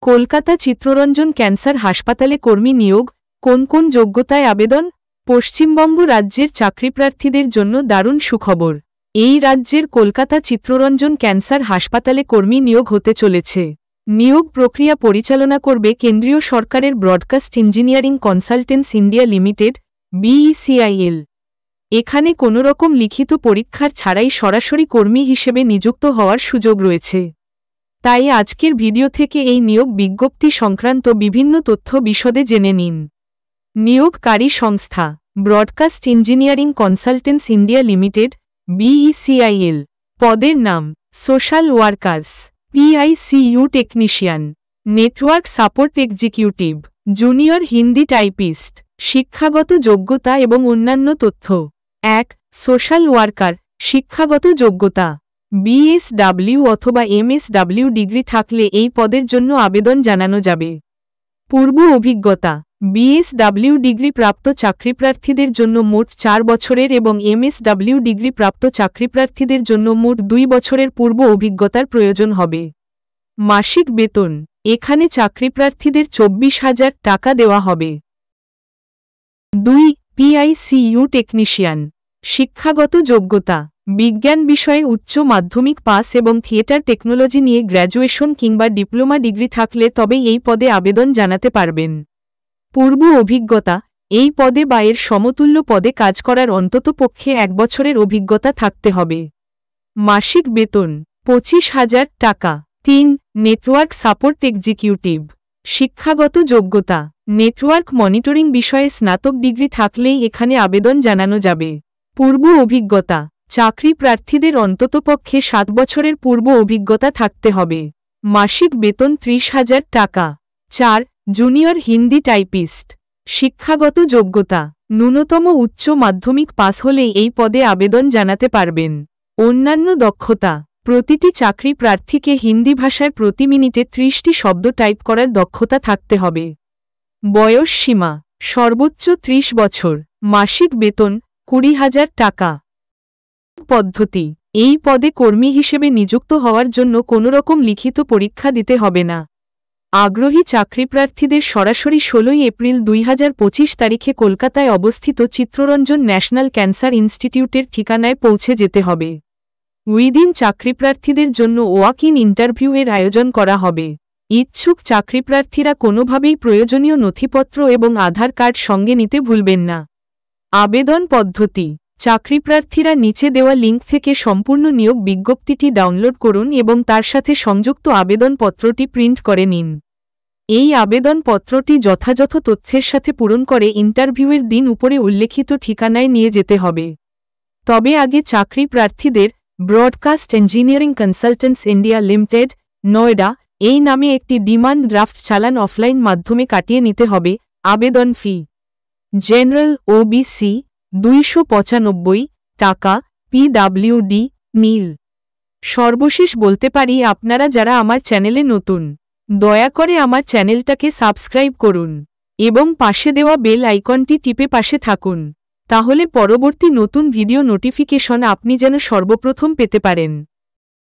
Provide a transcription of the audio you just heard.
Kolkata Chittaranjan cancer হাসপাতালে কর্মী নিয়োগ, কোন কোন যোগ্যতায় আবেদন? পশ্চিমবঙ্গ রাজ্যের চাকরিপ্রার্থীদের জন্য দারুণ সুখবর। এই রাজ্যের কলকাতা চিত্তরঞ্জন ক্যান্সার হাসপাতালে কর্মী নিয়োগ হতে চলেছে। নিয়োগ প্রক্রিয়া পরিচালনা করবে কেন্দ্রীয় সরকারের broadcast engineering consultants India limited BECIL। এখানে কোনোরকম লিখিত পরীক্ষার ছাড়াই সরাসরি কর্মী হিসেবে নিযুক্ত হওয়ার সুযোগ রয়েছে। তাই আজকের ভিডিও থেকে এই নিয়োগ বিজ্ঞপ্তি সংক্রান্ত বিভিন্ন তথ্য বিশদে জেনে নিন। নিয়োগকারী সংস্থা broadcast engineering consultants India limited BECIL। পদের নাম social workers, PICU technician, network support executive, junior Hindi typist. শিক্ষাগত যোগ্যতা এবং অন্যান্য তথ্য। 1. Social worker. শিক্ষাগত যোগ্যতা BSW অথবা MSW ডিগ্রি থাকলে এই পদের জন্য আবেদন জানানো যাবে। পূর্ব অভিজ্ঞতা BSW ডিগ্রি প্রাপ্ত চাকরিপ্রার্থীদের জন্য মোট 4 বছরের এবং MSW ডিগ্রি প্রাপ্ত চাকরিপ্রার্থীদের জন্য মোট 2 বছরের পূর্ব অভিজ্ঞতার প্রয়োজন হবে। মাসিক বেতন এখানে চাকরিপ্রার্থীদের 24,000 টাকা দেওয়া হবে। 2. PICU technician. শিক্ষাগত যোগ্যতা বিজ্ঞান বিষয়ে উচ্চ মাধ্যমিক পাস এবং থিয়েটার টেকনোলজি নিয়ে গ্র্যাজুয়েশন কিংবা ডিপ্লোমা ডিগ্রি থাকলে তবেই এই পদে আবেদন জানাতে পারবেন। পূর্ব অভিজ্ঞতা এই পদে বা এর সমতুল্য পদে কাজ করার অন্ততপক্ষে 1 বছরের অভিজ্ঞতা থাকতে হবে। মাসিক বেতন 25,000 টাকা। 3. Network support executive. শিক্ষাগত যোগ্যতা নেটওয়ার্ক মনিটরিং বিষয়ে স্নাতক ডিগ্রি থাকলেই এখানে আবেদন জানানো যাবে। পূর্ব অভিজ্ঞতা চাকরি প্রার্থীদের অন্ততপক্ষে 7 বছরের পূর্ব অভিজ্ঞতা থাকতে হবে। মাসিক বেতন 30,000 টাকা। 4. Junior Hindi typist. শিক্ষাগত যোগ্যতা ন্যূনতম উচ্চ মাধ্যমিক পাস হলেই এই পদে আবেদন জানাতে পারবেন। অন্যান্য দক্ষতা প্রতিটি চাকরি প্রার্থীকে হিন্দি ভাষায় প্রতি মিনিটে 30টি শব্দ টাইপ করার দক্ষতা থাকতে হবে। বয়স সীমা সর্বোচ্চ 30 বছর। মাসিক বেতন 20,000 টাকা। পদ্ধতি এই পদে কর্মী হিসেবে নিযুক্ত হওয়ার জন্য কোনোরকম লিখিত পরীক্ষা দিতে হবে না। আগ্রহী চাকরিপ্রার্থীদের সরাসরি 16 এপ্রিল 2025 তারিখে কলকাতায় অবস্থিত চিত্তরঞ্জন ন্যাশনাল ক্যান্সার ইনস্টিটিউটের ঠিকানায় পৌঁছে যেতে হবে। উইদিন চাকরিপ্রার্থীদের জন্য ওয়াক ইন ইন্টারভিউ এর আয়োজন করা হবে। ইচ্ছুক চাকরিপ্রার্থীরা কোনোভাবেই প্রয়োজনীয় নথিপত্র এবং আধার কার্ড সঙ্গে নিতে ভুলবেন না। আবেদন পদ্ধতি চাকরিপ্রার্থীরা নিচে দেওয়া লিঙ্ক থেকে সম্পূর্ণ নিয়োগ বিজ্ঞপ্তিটি ডাউনলোড করুন এবং তার সাথে সংযুক্ত আবেদনপত্রটি প্রিন্ট করে নিন। এই আবেদনপত্রটি যথাযথ তথ্যের সাথে পূরণ করে ইন্টারভিউয়ের দিন উপরে উল্লেখিত ঠিকানায় নিয়ে যেতে হবে। তবে আগে চাকরি প্রার্থীদের broadcast engineering consultants India limited Noida এই নামে একটি ডিমান্ড ড্রাফট চালান অফলাইন মাধ্যমে কাটিয়ে নিতে হবে। আবেদন ফি জেনারেল OBC 295 টাকা, PWD নীল। সর্বশেষ বলতে পারি আপনারা যারা আমার চ্যানেলে নতুন দয়া করে আমার চ্যানেলটাকে সাবস্ক্রাইব করুন এবং পাশে দেওয়া বেল আইকনটি টিপে পাশে থাকুন, তাহলে পরবর্তী নতুন ভিডিও নোটিফিকেশন আপনি যেন সর্বপ্রথম পেতে পারেন।